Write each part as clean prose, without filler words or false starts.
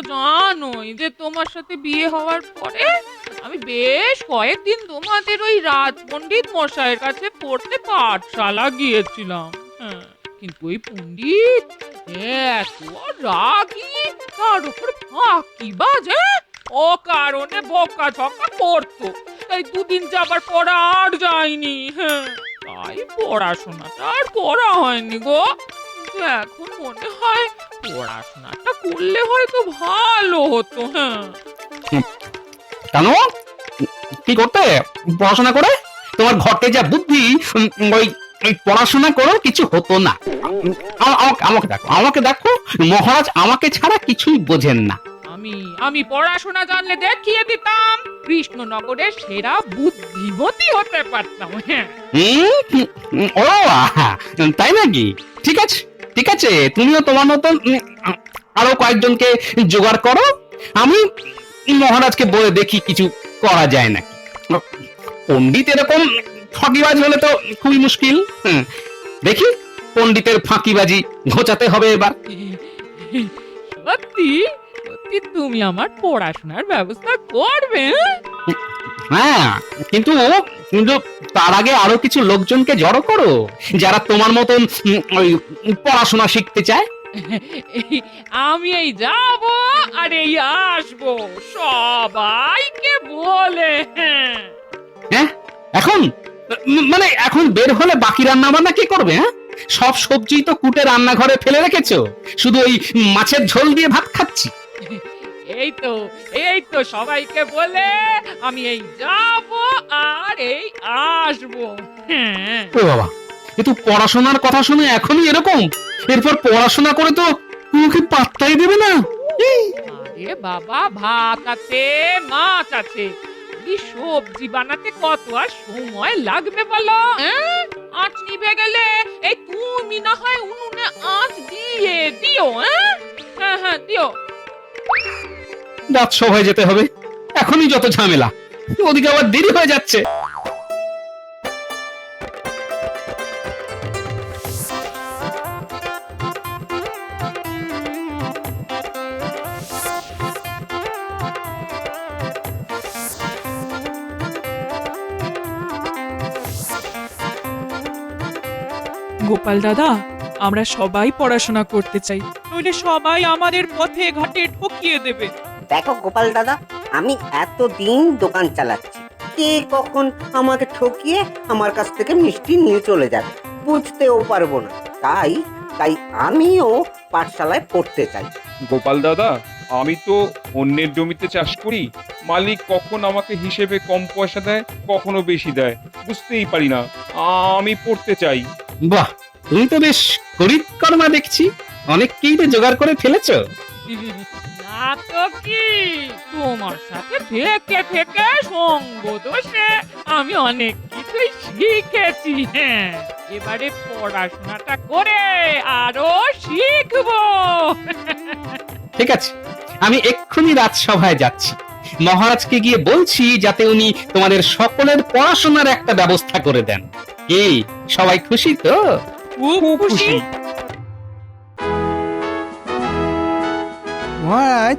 জানোই যে তোমার সাথে বিয়ে হওয়ার পরে আমি বেশ কয়েকদিন তোমাদের ওই রাজপণ্ডিত মশাইয়ের কাছে পড়তে পাঠশালা গিয়েছিলাম। হ্যাঁ, কিন্তু ওই পণ্ডিত এত রাগী, তার উপর ফাঁকিবাজ, ও কারণে বকাঝকা করতো। এই দুদিন যাবার পর আর যায়নি। হ্যাঁ, তাই পড়াশোনাটা আর করা হয়নি গো। কিন্তু এখন মনে হয় পড়াশোনাটা করলে হয়তো ভালো হতো। হ্যাঁ, কেন? কি করতে পড়াশোনা করে? তোমার ঘটে যা বুদ্ধি, ওই ওই পড়াশোনা করে কিছু হতো না। আমাকে দেখো, মহারাজ আমাকে ছাড়া কিছুই বোঝেন না। আমি আমি পড়াশোনা জানলে দেখিয়ে দিতাম, কৃষ্ণনগরের সেরা বুদ্ধিমতী হতে পারতাম। হ্যাঁ, ও আহা, তাই নাকি? ঠিক আছে, ঠিক আছে, তুমিও তোমার মতন আরো কয়েকজনকে জোগাড় করো। আমি মহারাজকে বলে দেখি কিছু করা যায় নাকি। পণ্ডিত এরকম ফাঁকিবাজ হলে তো খুবই মুশকিল। দেখি পণ্ডিতের ফাঁকিবাজি ঘোচাতে হবে এবার। সত্যি সত্যি তুমি আমার পড়াশোনার ব্যবস্থা করবে? হ্যাঁ, কিন্তু কিন্তু তার আগে আরো কিছু লোকজনকে জড়ো করো, যারা তোমার মতন ওই পড়াশোনা শিখতে চায়। আমি এই যাব আর এই আসবো, সবাইকে বলে। হ্যাঁ, এখন মানে এখন বের হলে বাকি রান্না বান্না কে করবে? হ্যাঁ, সব সবজি তো কুটে রান্নাঘরে ফেলে রেখেছো, শুধু ওই মাছের ঝোল দিয়ে ভাত খাচ্ছি। এই তো সবাইকে বলে আমি এই যাব আর এই আসবো। হ্যাঁ, ও বাবা, এ তো পড়াশোনার কথা শুনে এখনই এরকম, এরপর পড়াশোনা করে তো মুখে পাত্তাই দেবে না। আরে বাবা, ভাত আছে, মাছ আছে, এই সবজি বানাতে কত আর সময় লাগবে বলো? আঁচ নিভে গেলে এই তুমি না হয় উনুনে আঁচ দিয়ে দিও। হ্যাঁ হ্যাঁ, দিও। রাজসভায় যেতে হবে, এখনই যত ঝামেলা, ওদিকে আবার দেরি হয়ে যাচ্ছে। গোপাল দাদা, আমরা সবাই পড়াশোনা করতে চাই, নইলে সবাই আমাদের পথে ঘাটে ঠকিয়ে দেবে। দেখো গোপাল দাদা, আমি এতদিন দোকান চালাচ্ছি, কে কখন আমাকে ঠকিয়ে আমার কাছ থেকে মিষ্টি নিয়ে চলে যাবে বুঝতেও পারবো না। তাই তাই আমিও পাঠশালায় পড়তে চাই। গোপাল দাদা, আমি তো অন্যের জমিতে চাষ করি, মালিক কখন আমাকে হিসেবে কম পয়সা দেয়, কখনো বেশি দেয়, বুঝতেই পারি না। আমি পড়তে চাই। বাহ, তুমি তো বেশ করিতকর্মা দেখছি, অনেককেই তো জোগাড় করে ফেলেছো। না তো কি, তোমার সাথে থেকে থেকে সঙ্গ দোষে আমি অনেক কিছুই শিখেছি। হ্যাঁ, এবারে পড়াশোনাটা করে আরো শিখবো। ঠিক আছে, আমি এক্ষুনি রাজসভায় যাচ্ছি, মহারাজকে গিয়ে বলছি যাতে উনি তোমাদের সকলের পড়াশোনার একটা ব্যবস্থা করে দেন। কি সবাই খুশি তো? খুব খুশি। মহারাজ,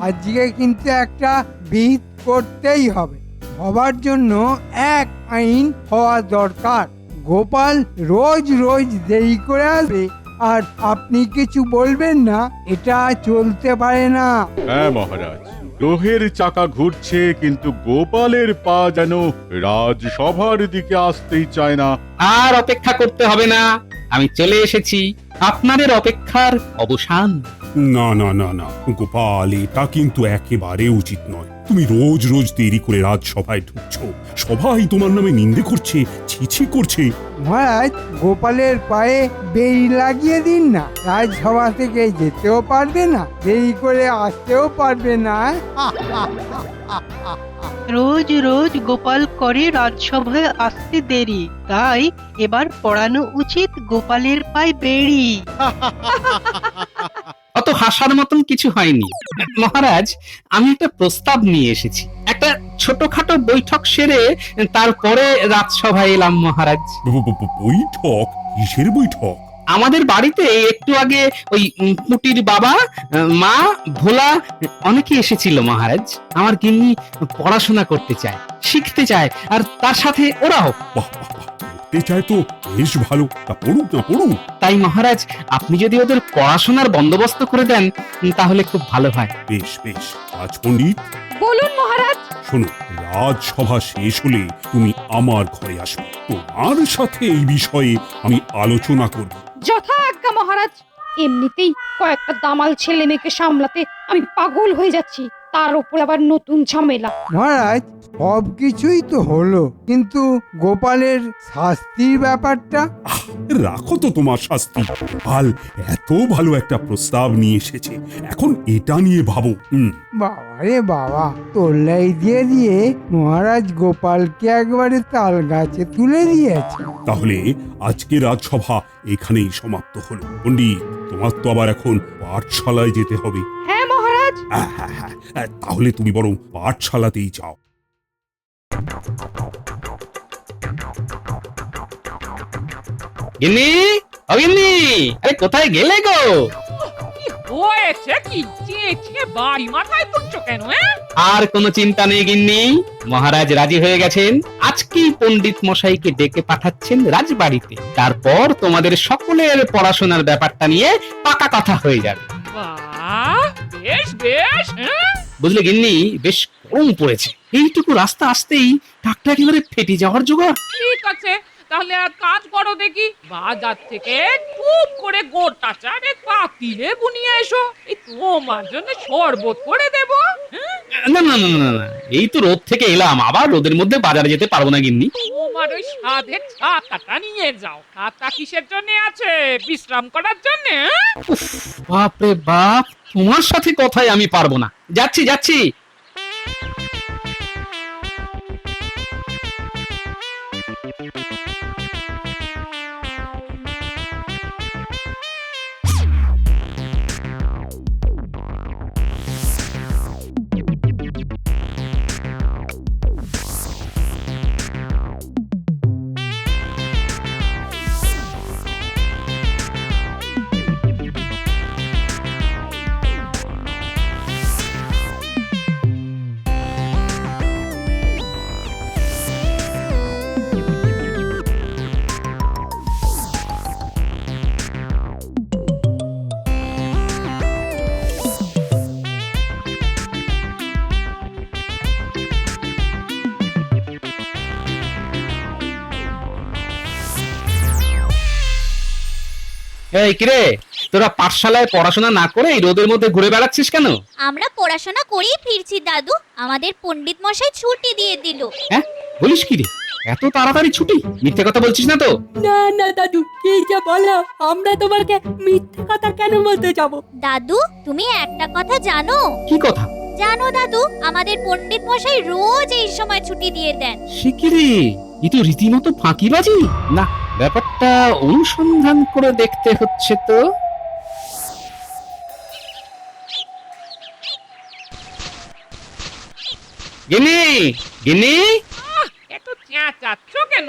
আজকে কিন্তু একটা বিহিত করতেই হবে। হবার জন্য এক আইন হওয়া দরকার। গোপাল রোজ রোজ দেরি করে আসবে আর আপনি কিছু বলবেন না, এটা চলতে পারে না। হ্যাঁ মহারাজ, গ্রহের চাকা ঘুরছে কিন্তু গোপালের পা যেন রাজসভার দিকে আসতেই চায় না। আর অপেক্ষা করতে হবে না, আমি চলে এসেছি, আপনাদের অপেক্ষার অবসান। না না না না গোপাল, এটা কিন্তু একেবারে উচিত নয়। তুমি রোজ রোজ দেরি করে রাজসভায় ঢুকছো, সবাই তোমার নামে নিন্দে করছে, ছিছি করছে। মহারাজ, গোপালের পায়ে বেড়ি লাগিয়ে দিন না, রাজসভা থেকে যেতেও পারবে না, দেরি করে আসতেও পারবে না। রোজ রোজ গোপাল করে রাজসভায় আসতে দেরি, তাই এবার পড়ানো উচিত গোপালের পায়ে বেড়ি। অত হাসার মতন কিছু হয়নি মহারাজ, আমি একটা প্রস্তাব নিয়ে এসেছি। একটা ছোটখাটো বৈঠক সেরে তারপরে রাজসভায় এলাম মহারাজ। বৈঠক? কিসের বৈঠক? আমাদের বাড়িতে একটু আগে ওই পুটির বাবা, মা, ভোলা অনেকে এসেছিল মহারাজ। আমার গিন্নি পড়াশোনা করতে চায়, শিখতে চায়, আর তার সাথে ওরাও। বাহ বাহ বাহ, পড়তে চায় তো বেশ ভালো, তা পড়ুক না পড়ুক। তাই মহারাজ, আপনি যদি ওদের পড়াশোনার বন্দোবস্ত করে দেন তাহলে খুব ভালো হয়। বেশ বেশ, রাজপণ্ডিত বলুন মহারাজ। শোনো, রাজসভা শেষ হলে তুমি আমার ঘরে আসবে, তোমার সাথে এই বিষয়ে আমি আলোচনা করব। যথা আজ্ঞা মহারাজ। এমনিতেই কয়েকটা দামাল ছেলে মেয়েকে সামলাতে আমি পাগল হয়ে যাচ্ছি, তার উপর আবার নতুন ঝামেলা। মহারাজ, সব কিছুই তো হলো, কিন্তু গোপালের শাস্তির ব্যাপারটা। রাখো তো তোমার শাস্তি। গোপাল এত ভালো একটা প্রস্তাব নিয়ে এসেছে, এখন এটা নিয়ে ভাবো। বাবা রে বাবা, তোল্লাই দিয়ে দিয়ে মহারাজ গোপালকে একবারে তাল গাছে তুলে দিয়েছে। তাহলে আজকে রাজসভা এখানেই সমাপ্ত হলো। পণ্ডিত, তোমার তো আবার এখন পাঠশালায় যেতে হবে। হ্যাঁ মহারাজ। হ্যাঁ, তাহলে তুমি বরং পাঠশালাতেই যাও। গিন্নি, ও গিন্নি, আরে কোথায় গেলে গো? কি হয়েছে? কি চেঁচিয়ে বাড়ি মাথায় তুলছো কেন? আর কোনো চিন্তা নেই গিন্নি, মহারাজ রাজি হয়ে গেছেন। আজকেই পণ্ডিত মশাইকে ডেকে পাঠাচ্ছেন রাজবাড়িতে। তারপর তোমাদের সকলের পড়াশোনার ব্যাপারটা নিয়ে পাকা কথা হয়ে যাবে। বাহ, বেশ বেশ। বুঝলে গিন্নি, বেশ গরম পড়েছে। এইটুকু রাস্তা আসতেই টাকটা একেবারে ফেটে যাওয়ার জোগাড়। ঠিক আছে, তাহলে আর কাজ করো দেখি। বাজার থেকে খুব করে গোটা চারে পাতিলে বুনিয়ে এসো, এই তোমার জন্য শরবত করে দেবো। না না না না না, এই তো রোদ থেকে এলাম, আবার রোদের মধ্যে বাজারে যেতে পারবো না গিন্নি। তোমার ওই সাধের ছাতাটা নিয়ে যাও। ছাতা কিসের জন্য আছে? বিশ্রাম করার জন্য। উফ, বাপরে বাপ, তোমার সাথে কথাই আমি পারবো না। যাচ্ছি যাচ্ছি। এই কিরে, তোরা পাঠশালায় পড়াশোনা না করে এই রোদের মধ্যে ঘুরে বেড়াচ্ছিস কেন? আমরা পড়াশোনা করেই ফিরছি দাদু, আমাদের পণ্ডিত মশাই ছুটি দিয়ে দিল। হ্যাঁ, বলিস কি রে, এত তাড়াতাড়ি ছুটি? মিথ্যে কথা বলছিস না তো? না না দাদু, কি যে বলো, আমরা তোমাকে মিথ্যে কথা কেন বলতে যাব? দাদু, তুমি একটা কথা জানো? কি কথা? জানো দাদু, আমাদের পণ্ডিত মশাই রোজ এই সময় ছুটি দিয়ে দেন। সে কি রে, এ তো রীতিমতো ফাঁকিবাজি। না, ব্যাপারটা অনুসন্ধান করে দেখতে হচ্ছে তো। গিন্নি, গিন্নি, এত চেঁচাচ্ছ কেন?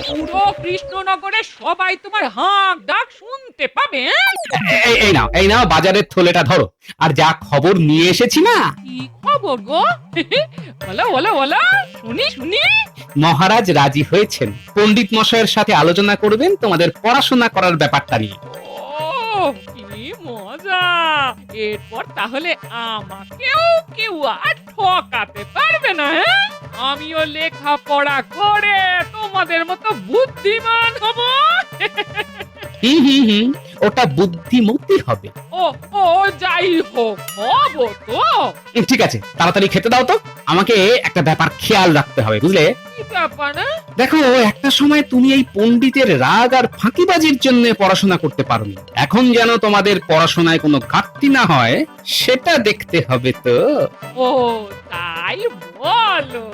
পুরো কৃষ্ণনগরে সবাই তোমার হাঁক ডাক শুনতে পাবে। এই নাও বাজারের থলেটা ধরো, আর যা খবর নিয়ে এসেছি না। কি খবর গো? বলো বলো বলো, শুনি শুনি। মহারাজ রাজি হয়েছেন, পণ্ডিত মশাইয়ের সাথে আলোচনা করবেন তোমাদের পড়াশোনা করার ব্যাপারটা নিয়ে। ও, কি মজা! এরপর তাহলে আমাকেও কেউ আর ঠকাতে পারবে না। আমিও লেখাপড়া করে তোমাদের মতো বুদ্ধিমান হব। হুম, ওটা বুদ্ধিমতী হবে। ও ও, যাই হোক, হব তো। ঠিক আছে, তাড়াতাড়ি খেতে দাও তো, আমাকে একটা ব্যাপার খেয়াল রাখতে হবে, বুঝলে? কি ব্যাপার? দেখো, একটা সময় তুমি এই পণ্ডিতের রাগ আর ফাঁকিবাজির জন্য পড়াশোনা করতে পারোনি। এখন যেন তোমাদের পড়াশোনায় কোনো ঘাটতি না হয়, সেটা দেখতে হবে তো। ও, তাই বলো?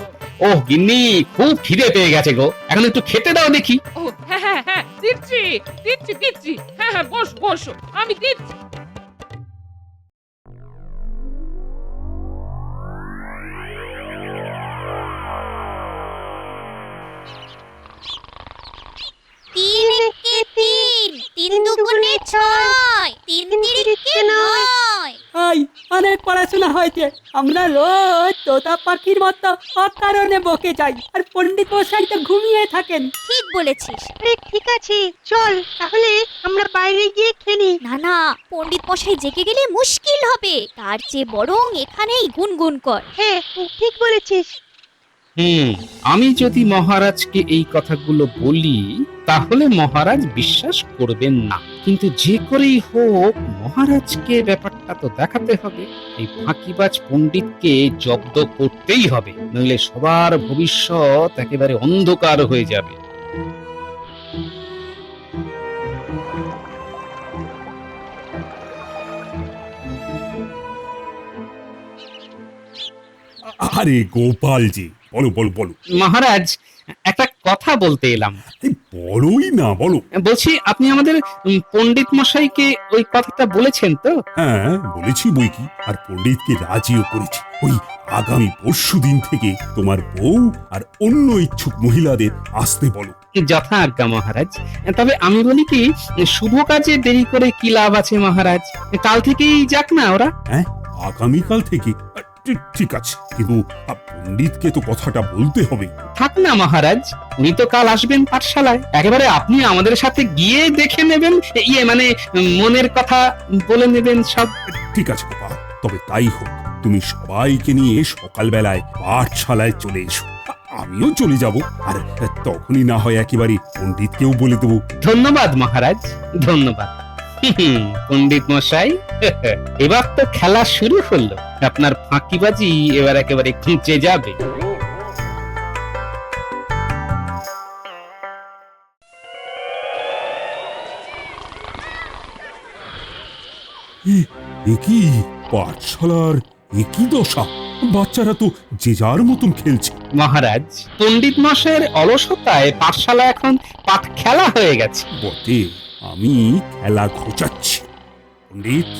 ও গিন্নি, খুব খিদে পেয়ে গেছে গো, এখন একটু খেতে দাও দেখি। ও হ্যাঁ হ্যাঁ হ্যাঁ, দিচ্ছি দিচ্ছি দিচ্ছি। হ্যাঁ হ্যাঁ, বসো বসো, আমি দিচ্ছি। তিন একে তিন, তিন দুগুণে ভাই অনেক পড়াশোনা হয়েছে। আমরা রোজ তোতা পাখির মতো অকারণে বকে যাই, আর পণ্ডিত মশাই তো ঘুমিয়ে থাকেন। ঠিক বলেছিস। আরে ঠিক আছে, চল তাহলে আমরা বাইরে গিয়ে খেলি। না না, পণ্ডিত মশাই জেগে গেলে মুশকিল হবে, তার চেয়ে বরং এখানেই গুনগুন কর। হ্যাঁ ঠিক বলেছিস। আমি যদি মহারাজকে এই কথাগুলো বলি তাহলে মহারাজ বিশ্বাস করবেন না, কিন্তু যে করেই হোক মহারাজকে ব্যাপারটা তো দেখাতে হবে। এই ফাঁকিবাজ পণ্ডিতকে জব্দ করতেই হবে, নইলে সবার ভবিষ্যৎ একেবারে অন্ধকার হয়ে যাবে। আরে গোপালজি, বলো বলো বলো। মহারাজ, একটা কথা বলতে এলাম। এই বলোই না, বলো। বলছি, আপনি আমাদের পণ্ডিত মশাইকে ওই কথাটা বলেছেন তো? হ্যাঁ বলেছি বই কি, আর পণ্ডিতকে রাজিও করেছি। ওই আগামী পরশুদিন থেকে তোমার বউ আর অন্য ইচ্ছুক মহিলাদের আসতে বলো। যথা আজ্ঞা মহারাজ। তবে আমি বলি কি, শুভ কাজে দেরি করে কি লাভ আছে মহারাজ? কাল থেকেই যাক না ওরা। হ্যাঁ, আগামীকাল থেকে? ঠিক আছে, কিন্তু পণ্ডিতকে তো কথাটা বলতে হবে। থাক না মহারাজ, উনি তো কাল আসবেন পাঠশালায়, একেবারে আপনি আমাদের সাথে গিয়ে দেখে নেবেন, মানে মনের কথা বলে নেবেন সব। ঠিক আছে গোপাল, তবে তাই হোক। তুমি সবাইকে নিয়ে সকালবেলায় পাঠশালায় চলে এসো, আমিও চলে যাব, আর তখনই না হয় একেবারে পণ্ডিতকেও বলে দেবো। ধন্যবাদ মহারাজ, ধন্যবাদ। পণ্ডিত মশাই, এবার তো খেলা শুরু হলো, আপনার ফাঁকিবাজি এবার একেবারে খুঁজে যাবে। কি পাঠশালার একই দশা, বাচ্চারা তো যে যার মতন খেলছে। মহারাজ, পণ্ডিত মশাইয়ের অলসতায় পাঠশালা এখন পাঠ খেলা হয়ে গেছে। বটে, আমি খেলা ঘোচাচ্ছি। পণ্ডিত,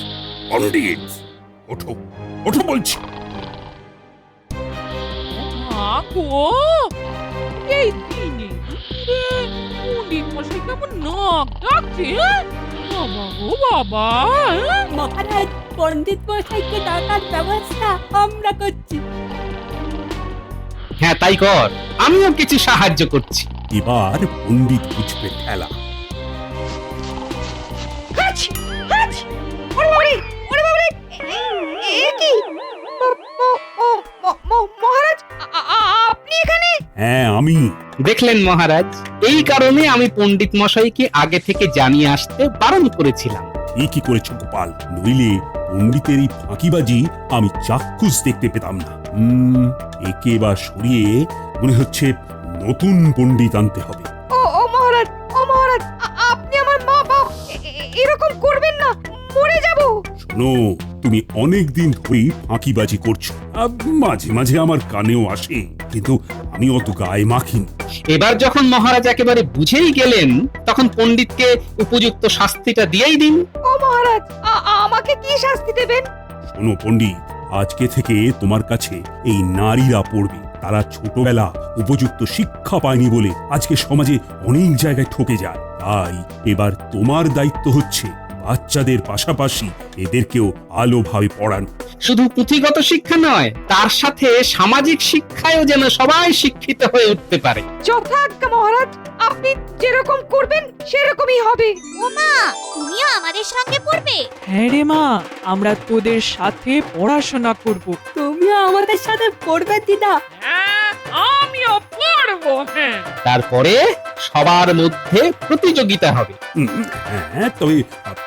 পণ্ডিত, ওঠো ওঠো বলছি। গো, এই দিনে পণ্ডিত মশাই কেমন নাক ডাকছে? বাবা গো বাবা! মহারাজ, পণ্ডিত মশাইকে ডাকার ব্যবস্থা আমরা করছি। হ্যাঁ তাই কর, আমিও কিছু সাহায্য করছি। এবার পণ্ডিত বুঝবে খেলা। মহারাজ, আপনি এখানে? হ্যাঁ আমি। দেখলেন মহারাজ, এই কারণে আমি পণ্ডিত মশাইকে আগে থেকে জানিয়ে আসতে বারণ করেছিলাম। কি করেছ গোপাল, নইলে পণ্ডিতের এই ফাঁকিবাজি আমি চাক্ষুষ দেখতে পেতাম না। একে বা সরিয়ে মনে হচ্ছে নতুন পণ্ডিত আনতে হবে। ও মহারাজ, আপনি আমার মা বাপ, এরকম করবেন না, মরে যাব। শোনো, তুমি অনেক দিন ধরেই ফাঁকিবাজি করছো, মাঝে মাঝে আমার কানেও আসে, কিন্তু আমি অত গায়ে মাখিনি। এবার যখন মহারাজ একেবারে বুঝেই গেলেন, তখন পণ্ডিতকে উপযুক্ত শাস্তিটা দিয়েই দিন। ও মহারাজ, আমাকে কি শাস্তি দেবেন? শোনো পণ্ডিত, আজকে থেকে তোমার কাছে এই নারীরা পড়বে। তারা ছোটবেলা উপযুক্ত শিক্ষা পায়নি বলে আজকে সমাজে অনেক জায়গায় ঠকে যায়। তাই এবার তোমার দায়িত্ব হচ্ছে বাচ্চাদের পাশাপাশি এদেরকেও ভালোভাবে পড়ানো। শুধু পুঁথিগত শিক্ষা নয়, তার সাথে সামাজিক শিক্ষায়ও যেন সবাই শিক্ষিত হয়ে উঠতে পারে। যথাজ্ঞা মহারাজ, আপনি যেরকম করবেন সেরকমই হবে। ওমা, তুমিও আমাদের সঙ্গে পড়বে? হ্যাঁ রে মা, আমরা তোদের সাথে পড়াশোনা করব। তুমিও আমাদের সাথে পড়বে দিদা? হ্যাঁ, আমিও পড়বো। হ্যাঁ, তারপরে সবার মধ্যে প্রতিযোগিতা হবে। হ্যাঁ, তবে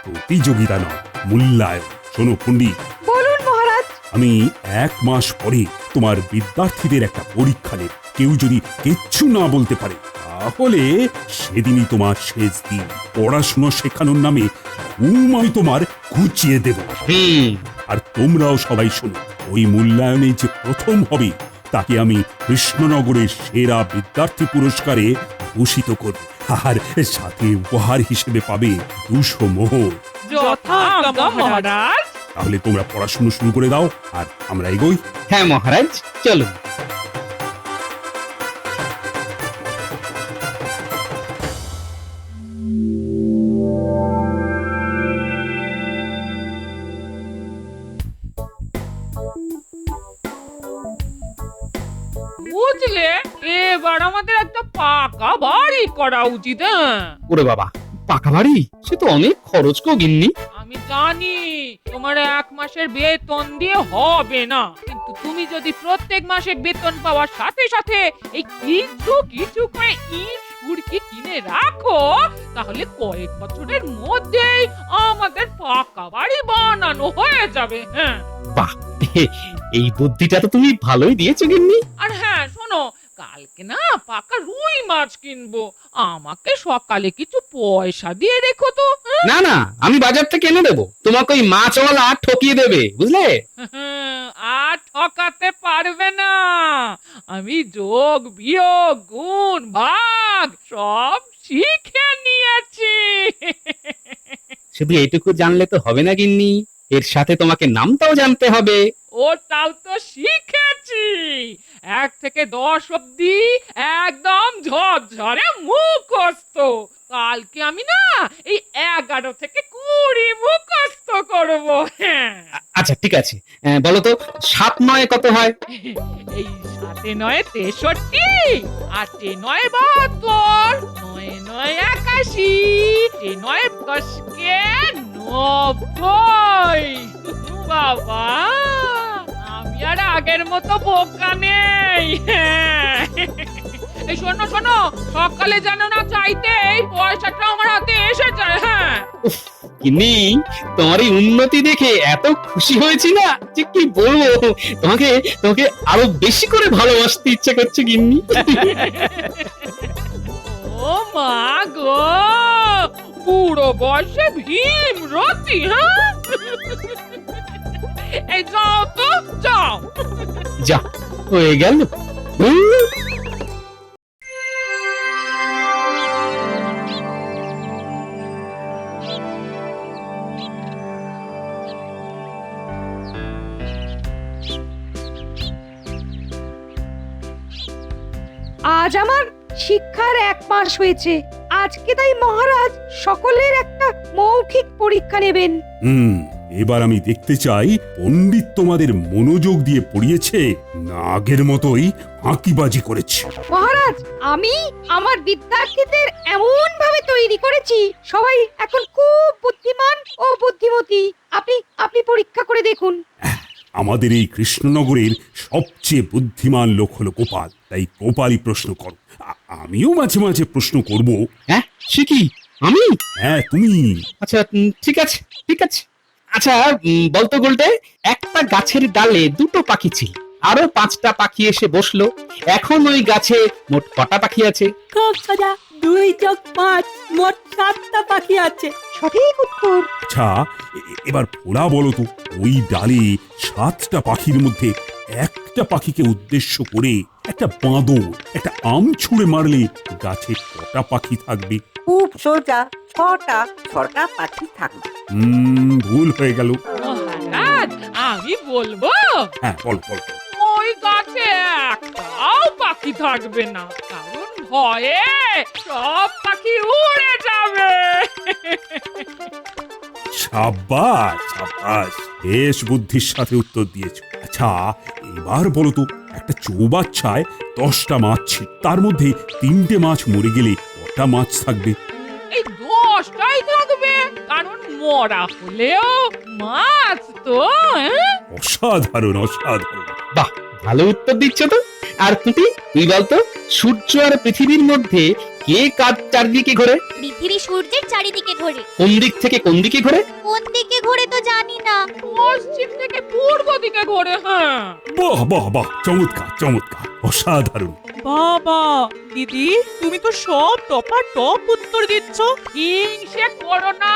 প্রতিযোগিতা নয়, মূল্যায়ন। শোনো পণ্ডিত, বলুন মহারাজ। আমি 1 মাস পরে তোমার বিদ্যার্থীদের একটা পরীক্ষা নেব। কেউ যদি কিচ্ছু না বলতে পারে তাহলে সেদিনই তোমার শেষ দিন। পড়াশোনা শেখানোর নামে আমি তোমার ঘুচিয়ে দেব। আর তোমরাও সবাই শোনো, ওই মূল্যায়নে যে প্রথম হবে তাকে আমি কৃষ্ণনগরের সেরা বিদ্যার্থী পুরস্কারে ভূষিত করব, আর সাথে উপহার হিসেবে পাবে 200 মোহর। যথাজ্ঞা মহারাজ। তাহলে তোমরা পড়াশোনা শুরু করে দাও, আর আমরা এগোই। হ্যাঁ মহারাজ, চলুন। বুঝলে, এবার আমাদের একটা পাকা বাড়ি করা উচিত। হ্যাঁ, ওরে বাবা, পাকা বাড়ি? সে তো অনেক খরচ গো গিন্নি। আমি জানি তোমার 1 মাসের বেতন দিয়ে হবে না, কিন্তু তুমি যদি প্রত্যেক মাসে বেতন পাওয়ার সাথে সাথে এই কিছু কিছু করে ইট সুরকি কিনে রাখো, তাহলে কয়েক বছরের মধ্যেই আমাদের পাকা বাড়ি বানানো হয়ে যাবে। হ্যাঁ, বাহ, এই বুদ্ধিটা তো তুমি ভালোই দিয়েছো গিন্নি। আর হ্যাঁ শোনো, কালকে না পাকা রুই মাছ কিনবো, আমাকে সকালে কিছু পয়সা দিয়ে রেখো তো। না না, আমি বাজার থেকে এনে দেবো, তোমাকে ওই মাছওয়ালা ঠকিয়ে দেবে, বুঝলে? আর ঠকাতে পারবে না, আমি যোগ বিয়োগ গুণ ভাগ সব শিখে নিয়েছি। শুধু এইটুকু জানলে তো হবে না গিন্নি, এর সাথে তোমাকে নামটাও জানতে হবে। ওটাও তো শিখেছি, 1 থেকে 10 অব্দি একদম ঝরঝরে মুখস্থ। কালকে আমি না এই 11 থেকে 20 মুখস্থ করবো। হ্যাঁ, আচ্ছা ঠিক আছে, বলো তো 7 9 কত হয়? এই 7 9 63, 8 9 72, 9 9 81, 9 10 90। বাবা, আমি আর আগের মতো বোকা নেই। হ্যাঁ। এই শোনো শোনো, সকালে যেন না চাইতে এই পয়সাটা আমার হাতে এসে যায়। হ্যাঁ, গিন্নি, তোমার এই উন্নতি দেখে এত খুশি হয়েছি না যে কি বলবো। তোমাকে তোমাকে আরো বেশি করে ভালোবাসতে ইচ্ছে করছে গিন্নি। ও মা গো, বুড়ো বয়সে ভীম রতি। হ্যাঁ, এই যাও তো যাও। যা হয়ে গেল। আজ আমার শিক্ষার 1 মাস হয়েছে। আজকে তাই মহারাজ সকলের একটা মৌখিক পরীক্ষা নেবেন। এবার আমি দেখতে চাই পণ্ডিত তোমাদের মনোযোগ দিয়ে পড়িয়েছে না আগের মতোই ফাঁকিবাজি করেছে। মহারাজ, আমি আমার বিদ্যার্থীদের এমন ভাবে তৈরি করেছি সবাই এখন খুব বুদ্ধিমান ও বুদ্ধিমতী। আপনি পরীক্ষা করে দেখুন। আমাদের এই কৃষ্ণনগরের সবচেয়ে বুদ্ধিমান লোক হলো গোপাল, তাই গোপালই প্রশ্ন করো। আমিও মাঝে মাঝে প্রশ্ন করব। হ্যাঁ, সে কি আমি? হ্যাঁ তুমি। আচ্ছা ঠিক আছে ঠিক আছে। আচ্ছা বলতো গোলটে, একটা গাছের ডালে 2টো পাখি ছিল, আরো 5টা পাখি এসে বসলো, এখন ওই গাছে মোট কটা পাখি আছে? খুব সোজা, 2 যোগ 5, মোট 7টা পাখি আছে। সঠিক উত্তর। আচ্ছা এবার ফোড়া বলো তো, ওই ডালে 7টা পাখির মধ্যে একটা পাখিকে উদ্দেশ্য করে একটা বাঁদর একটা আম ছুঁড়ে মারলে গাছে কটা পাখি থাকবে? খুব সোজা, 6টা পাখি থাকবে। ভুল হয়ে গেল। মহারাজ, আমি বলবো। হ্যাঁ বলো বলো। ওই গাছে একটাও পাখি থাকবে না, কারণ ভয়ে সব পাখি উড়ে যাবে। সাবাস সাবাস, বেশ বুদ্ধির সাথে উত্তর দিয়েছো। আচ্ছা এবার বলো তো, একটা চৌবাচ্চায় 10টা মাছ ছিল, তার মধ্যে 3টে মাছ মরে গেলে কটা মাছ থাকবে? এই 10টাই থাকবে, কারণ মরা হলেও মাছ তো। অসাধারণ অসাধারণ। বাহ, ভালো উত্তর দিচ্ছ তো। আর তুই বলতো, সূর্য আর পৃথিবীর মধ্যে কে কার চারদিকে ঘোরে? পৃথিবী সূর্যের চারিদিকে ঘোরে। কোন দিক থেকে কোন দিকে ঘোরে? কোন দিকে ঘোরে তো জানি না। পশ্চিম থেকে পূর্ব দিকে ঘোরে। হ্যাঁ, বাহ বাহ বাহ, চমৎকার চমৎকার, অসাধারণ। বাবা, দিদি তুমি তো সব টপ উত্তর দিচ্ছ। হিংসে করো না,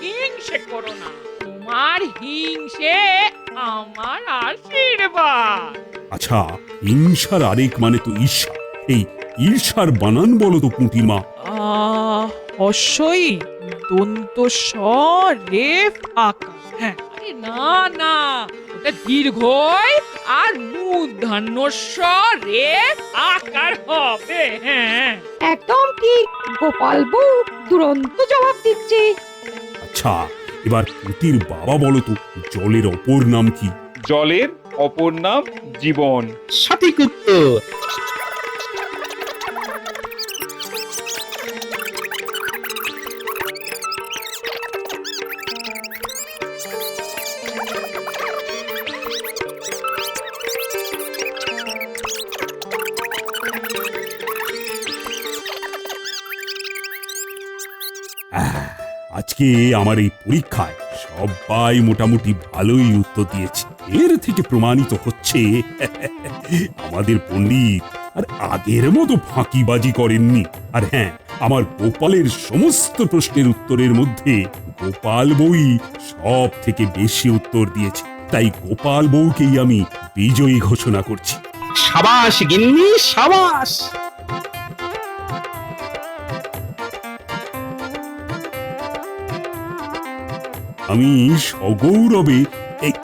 হিংসে করো না, তোমার হিংসে আমার আশীর্বাদ। আচ্ছা হিংসার আরেক মানে তো ঈর্ষা, এই ঈর্ষার বানান বলো তো পুঁটির মা। হস্যই দন্ত স রেফ আকার। হ্যাঁ, আরে না না, ওটা দীর্ঘই আর মূর্ধন্য স রে আকার হবে। হ্যাঁ, একদম ঠিক। গোপাল বউ দুরন্ত জবাব দিচ্ছে। আচ্ছা এবার পুঁটির বাবা বলো তো, জলের অপর নাম কি? জলের অপর নাম জীবন। সঠিক উত্তর। আজকে আমার এই পরীক্ষায় সবাই মোটামুটি ভালোই উত্তর দিয়েছে। এর থেকে প্রমাণিত হচ্ছে আমাদের পণ্ডিত আর আগের মতো ফাঁকিবাজি করেননি। আর হ্যাঁ, আমার গোপালের সমস্ত প্রশ্নের উত্তরের মধ্যে গোপাল বই সব থেকে বেশি উত্তর দিয়েছে। তাই গোপাল বউকেই আমি বিজয়ী ঘোষণা করছি। সাবাস গিন্নি, সাবাস। আমি সগৌরবে এই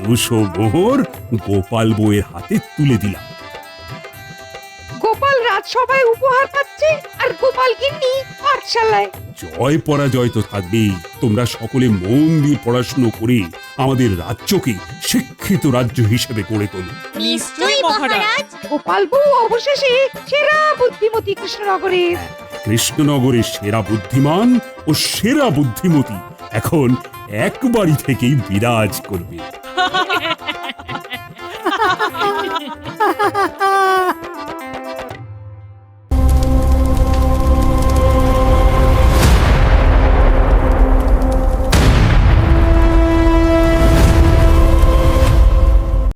200 মোহর গোপাল বউয়ের হাতে তুলে দিলাম। গোপাল রাজসভায় উপহার পাচ্ছে আর গোপাল গিন্নি পাঠশালায়। জয় পরাজয় তো থাকবেই। তোমরা সকলে মন দিয়ে পড়াশুনো করে আমাদের রাজ্যকে শিক্ষিত রাজ্য হিসেবে গড়ে তোলো। নিশ্চয়ই মহারাজ। গোপাল বউ অবশেষে সেরা বুদ্ধিমতী কৃষ্ণনগরের। কৃষ্ণনগরের সেরা বুদ্ধিমান ও সেরা বুদ্ধিমতী এখন একবারই থেকেই বিরাজ করবে।